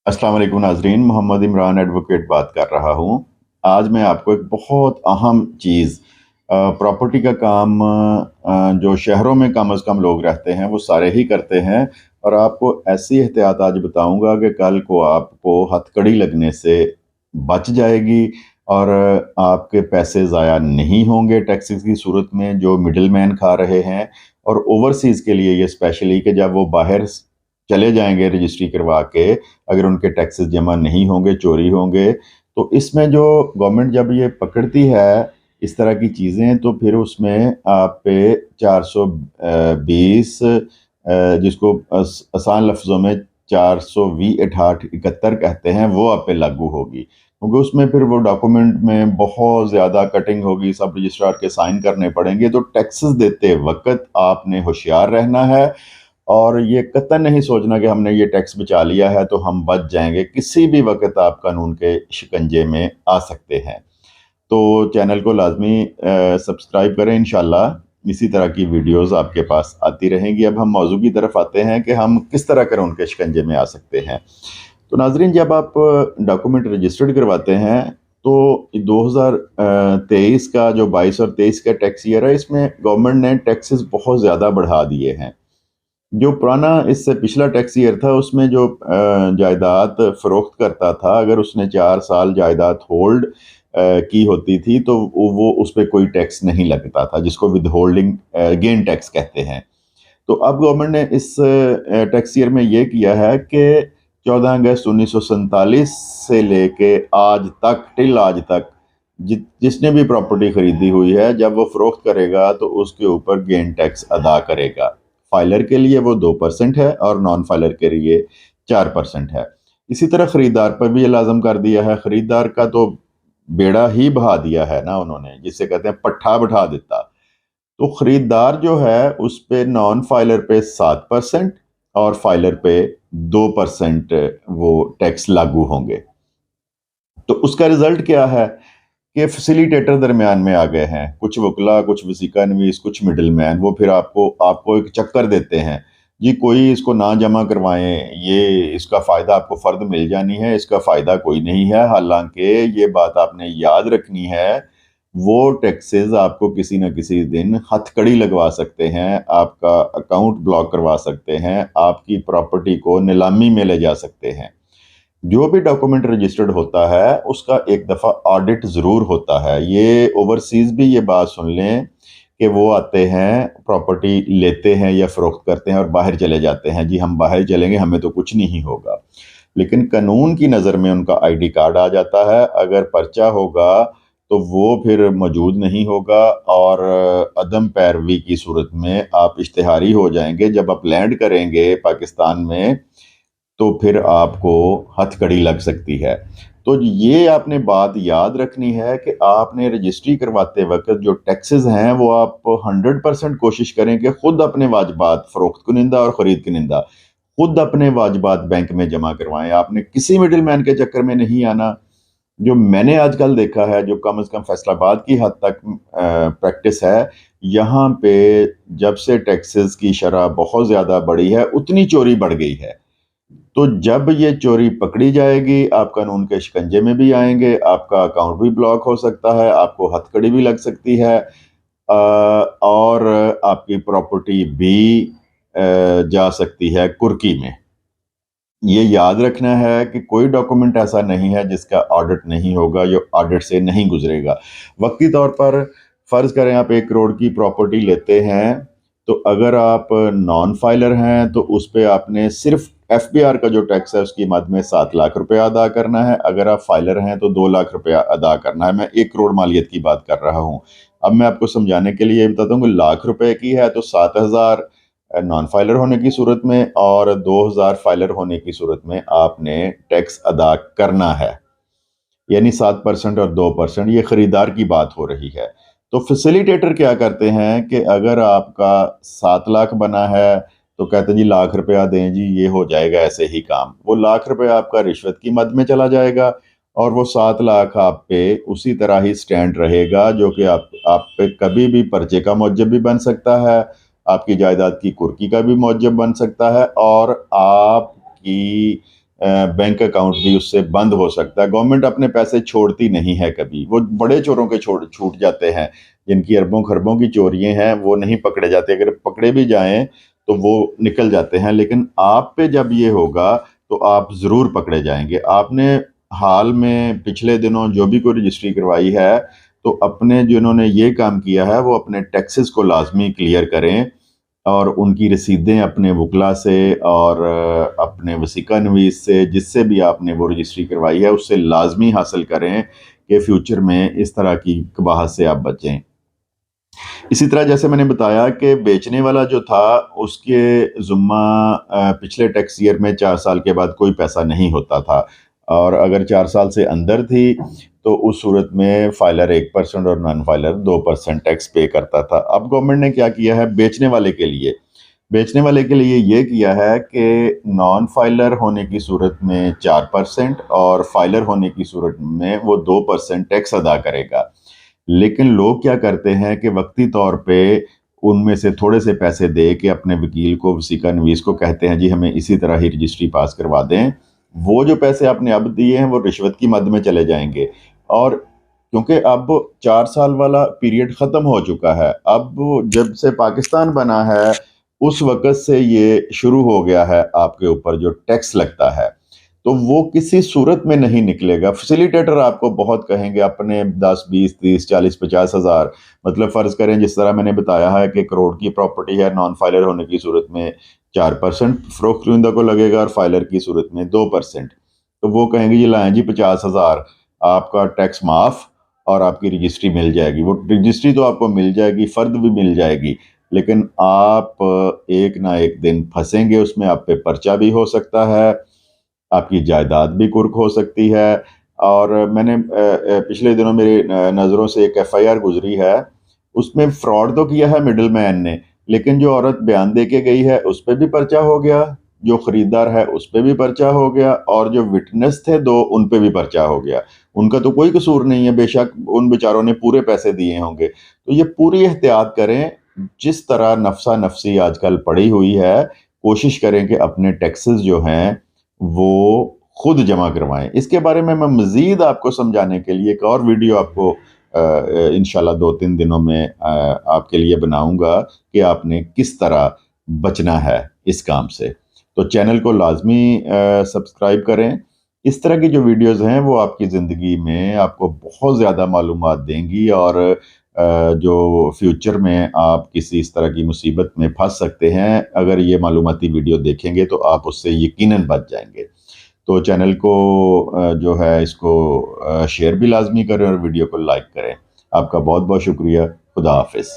अस्सलाम वालेकुम नाजरीन, मोहम्मद इमरान एडवोकेट बात कर रहा हूँ। आज मैं आपको एक बहुत अहम चीज़, प्रॉपर्टी का काम जो शहरों में कम अज़ कम लोग रहते हैं वो सारे ही करते हैं, और आपको ऐसी एहतियात आज बताऊंगा कि कल को आपको हथकड़ी लगने से बच जाएगी, और आपके पैसे ज़ाया नहीं होंगे टैक्सेस की सूरत में जो मिडिल मैन खा रहे हैं। और ओवरसीज़ के लिए ये स्पेशली कि जब वो बाहर चले जाएंगे रजिस्ट्री करवा के, अगर उनके टैक्सेस जमा नहीं होंगे, चोरी होंगे, तो इसमें जो गवर्नमेंट जब ये पकड़ती है इस तरह की चीज़ें, तो फिर उसमें आप पे 420, जिसको आसान लफ्ज़ों में 420 68 71 कहते हैं, वो आप पे लागू होगी, क्योंकि उसमें फिर वो डॉक्यूमेंट में बहुत ज़्यादा कटिंग होगी, सब रजिस्ट्रार के साइन करने पड़ेंगे। तो टैक्सेस देते वक्त आपने होशियार रहना है, और ये कतई नहीं सोचना कि हमने ये टैक्स बचा लिया है तो हम बच जाएंगे। किसी भी वक्त आप कानून के शिकंजे में आ सकते हैं। तो चैनल को लाजमी सब्सक्राइब करें, इंशाल्लाह इसी तरह की वीडियोस आपके पास आती रहेंगी। अब हम मौजू की तरफ आते हैं कि हम किस तरह कर उनके शिकंजे में आ सकते हैं। तो नाजरीन, जब आप डॉक्यूमेंट रजिस्टर्ड करवाते हैं तो 2023 का जो 22 और 23 का टैक्स ईयर है, इसमें गवर्नमेंट ने टैक्सेस बहुत ज़्यादा बढ़ा दिए हैं। जो पुराना इससे पिछला टैक्स ईयर था उसमें जो जायदाद फरोख्त करता था, अगर उसने 4 साल जायदाद होल्ड की होती थी तो वो उस पर कोई टैक्स नहीं लगता था, जिसको विद होल्डिंग गेन टैक्स कहते हैं। तो अब गवर्नमेंट ने इस टैक्स ईयर में ये किया है कि 14 अगस्त 1947 से लेके आज तक, टिल आज तक, जिसने भी प्रॉपर्टी खरीदी हुई है, जब वो फरोख्त करेगा तो उसके ऊपर गेन टैक्स अदा करेगा। फाइलर के लिए वो 2% है और नॉन फाइलर के लिए 4% है। इसी तरह खरीदार पर भी ये लाजम कर दिया है। खरीदार का तो बेड़ा ही बहा दिया है ना उन्होंने, जिसे कहते हैं पट्ठा बिठा देता। तो खरीदार जो है उस पे नॉन फाइलर पे 7% और फाइलर पे 2% वो टैक्स लागू होंगे। तो उसका रिजल्ट क्या है कि फैसिलिटेटर दरमियान में आ गए हैं, कुछ वकला, कुछ वसीका नवीस, कुछ मिडिल मैन। वो फिर आपको आपको एक चक्कर देते हैं, जी कोई इसको ना जमा करवाएं, ये इसका फ़ायदा आपको फ़र्द मिल जानी है, इसका फ़ायदा कोई नहीं है। हालांकि ये बात आपने याद रखनी है, वो टैक्सेस आपको किसी न किसी दिन हथकड़ी लगवा सकते हैं, आपका अकाउंट ब्लॉक करवा सकते हैं, आपकी प्रॉपर्टी को नीलामी में ले जा सकते हैं। जो भी डॉक्यूमेंट रजिस्टर्ड होता है उसका एक दफ़ा ऑडिट ज़रूर होता है। ये ओवरसीज़ भी ये बात सुन लें कि वो आते हैं, प्रॉपर्टी लेते हैं या फ़रोख्त करते हैं और बाहर चले जाते हैं, जी हम बाहर चलेंगे, हमें तो कुछ नहीं होगा। लेकिन कानून की नज़र में उनका आईडी कार्ड आ जाता है। अगर पर्चा होगा तो वो फिर मौजूद नहीं होगा, और अदम पैरवी की सूरत में आप इश्तिहारी हो जाएंगे। जब आप लैंड करेंगे पाकिस्तान में तो फिर आपको हथकड़ी लग सकती है। तो ये आपने बात याद रखनी है कि आपने रजिस्ट्री करवाते वक्त जो टैक्सेस हैं वो आप 100% कोशिश करें कि खुद अपने वाजबात, फरोख्त कुनिंदा और ख़रीद कुनिंदा, खुद अपने वाजबात बैंक में जमा करवाएं। आपने किसी मिडिल मैन के चक्कर में नहीं आना। जो मैंने आजकल देखा है, जो कम से कम फैसलाबाद की हद तक प्रैक्टिस है, यहाँ पे जब से टैक्सेस की शरह बहुत ज़्यादा बढ़ी है उतनी चोरी बढ़ गई है। तो जब ये चोरी पकड़ी जाएगी आप कानून के शिकंजे में भी आएंगे, आपका अकाउंट भी ब्लॉक हो सकता है, आपको हथकड़ी भी लग सकती है, और आपकी प्रॉपर्टी भी जा सकती है कुर्की में। ये याद रखना है कि कोई डॉक्यूमेंट ऐसा नहीं है जिसका ऑडिट नहीं होगा, जो ऑडिट से नहीं गुजरेगा। वक्ती तौर पर फ़र्ज़ करें आप 1 करोड़ की प्रॉपर्टी लेते हैं, तो अगर आप नॉन फाइलर हैं तो उस पे आपने सिर्फ एफबीआर का जो टैक्स है उसकी मद में 7 लाख रुपया अदा करना है। अगर आप फाइलर हैं तो 2 लाख रुपया अदा करना है। मैं 1 करोड़ मालियत की बात कर रहा हूँ। अब मैं आपको समझाने के लिए ये बताता हूँ कि लाख रुपए की है तो 7,000 नॉन फाइलर होने की सूरत में और 2,000 फाइलर होने की सूरत में आपने टैक्स अदा करना है। यानी 7% और 2%, ये खरीदार की बात हो रही है। तो फैसिलिटेटर क्या करते हैं कि अगर आपका 7 लाख बना है तो कहते हैं जी लाख रुपया दें जी, ये हो जाएगा ऐसे ही काम। वो लाख रुपया आपका रिश्वत की मद में चला जाएगा, और वो 7 लाख आप पे उसी तरह ही स्टैंड रहेगा, जो कि आप पे कभी भी पर्चे का मौजब भी बन सकता है, आपकी जायदाद की कुर्की का भी मौजब बन सकता है, और आपकी بینک اکاؤنٹ بھی اس سے بند ہو سکتا ہے۔ گورنمنٹ اپنے پیسے چھوڑتی نہیں ہے کبھی، وہ بڑے چوروں کے چھوٹ جاتے ہیں، جن کی اربوں خربوں کی چوریاں ہیں وہ نہیں پکڑے جاتے، اگر پکڑے بھی جائیں تو وہ نکل جاتے ہیں، لیکن آپ پہ جب یہ ہوگا تو آپ ضرور پکڑے جائیں گے۔ آپ نے حال میں پچھلے دنوں جو بھی کوئی رجسٹری کروائی ہے تو اپنے جنہوں نے یہ کام کیا ہے وہ اپنے ٹیکسز کو لازمی کلیئر کریں، اور ان کی رسیدیں اپنے وکلا سے اور اپنے وثیقہ نویس سے، جس سے بھی آپ نے وہ رجسٹری کروائی ہے اس سے لازمی حاصل کریں کہ فیوچر میں اس طرح کی قباحت سے آپ بچیں۔ اسی طرح جیسے میں نے بتایا کہ بیچنے والا جو تھا اس کے ذمہ پچھلے ٹیکس ایئر میں 4 سال کے بعد کوئی پیسہ نہیں ہوتا تھا، اور اگر 4 سال سے اندر تھی تو اس صورت میں فائلر 1% اور نان فائلر 2% ٹیکس پے کرتا تھا۔ اب گورنمنٹ نے کیا کیا ہے بیچنے والے کے لیے یہ کیا ہے کہ نان فائلر ہونے کی صورت میں 4% اور فائلر ہونے کی صورت میں وہ 2% ٹیکس ادا کرے گا۔ لیکن لوگ کیا کرتے ہیں کہ وقتی طور پہ ان میں سے تھوڑے سے پیسے دے کے اپنے وکیل کو وثیقہ نویس کو کہتے ہیں جی ہمیں اسی طرح ہی رجسٹری پاس کروا دیں، وہ جو پیسے آپ نے اب دیے ہیں وہ رشوت کی مد میں چلے جائیں گے، اور کیونکہ اب 4 سال والا پیریڈ ختم ہو چکا ہے، اب جب سے پاکستان بنا ہے اس وقت سے یہ شروع ہو گیا ہے آپ کے اوپر جو ٹیکس لگتا ہے، تو وہ کسی صورت میں نہیں نکلے گا۔ فیسیلیٹیٹر آپ کو بہت کہیں گے اپنے 10 20 30 40 50 ہزار، مطلب فرض کریں جس طرح میں نے بتایا ہے کہ کروڑ کی پراپرٹی ہے، نان فائلر ہونے کی صورت میں 4% فروخت کنندہ کو لگے گا اور فائلر کی صورت میں 2%، تو وہ کہیں گے جی لائیں جی 50 ہزار آپ کا ٹیکس معاف اور آپ کی رجسٹری مل جائے گی۔ وہ رجسٹری تو آپ کو مل جائے گی، فرد بھی مل جائے گی، لیکن آپ ایک نہ ایک دن پھنسیں گے اس میں، آپ پہ پرچہ بھی ہو سکتا ہے، آپ کی جائیداد بھی کرک ہو سکتی ہے۔ اور میں نے پچھلے دنوں میری نظروں سے ایک FIR گزری ہے، اس میں فراڈ تو کیا ہے مڈل مین نے، لیکن جو عورت بیان دے کے گئی ہے اس پہ بھی پرچہ ہو گیا، جو خریدار ہے اس پہ بھی پرچہ ہو گیا، اور جو وٹنس تھے 2 ان پہ بھی پرچہ ہو گیا۔ ان کا تو کوئی قصور نہیں ہے، بے شک ان بیچاروں نے پورے پیسے دیے ہوں گے۔ تو یہ پوری احتیاط کریں، جس طرح نفسا نفسی آج کل پڑی ہوئی ہے، کوشش کریں کہ اپنے ٹیکسز جو ہیں وہ خود جمع کروائیں۔ اس کے بارے میں مزید آپ کو سمجھانے کے لیے ایک اور ویڈیو آپ کو انشاءاللہ 2-3 دنوں میں آپ کے لیے بناؤں گا کہ آپ نے کس طرح بچنا ہے اس کام سے، تو چینل کو لازمی سبسکرائب کریں۔ اس طرح کی جو ویڈیوز ہیں وہ آپ کی زندگی میں آپ کو بہت زیادہ معلومات دیں گی، اور جو فیوچر میں آپ کسی اس طرح کی مصیبت میں پھنس سکتے ہیں، اگر یہ معلوماتی ویڈیو دیکھیں گے تو آپ اس سے یقیناً بچ جائیں گے۔ تو چینل کو جو ہے اس کو شیئر بھی لازمی کریں اور ویڈیو کو لائک کریں۔ آپ کا بہت بہت شکریہ۔ خدا حافظ۔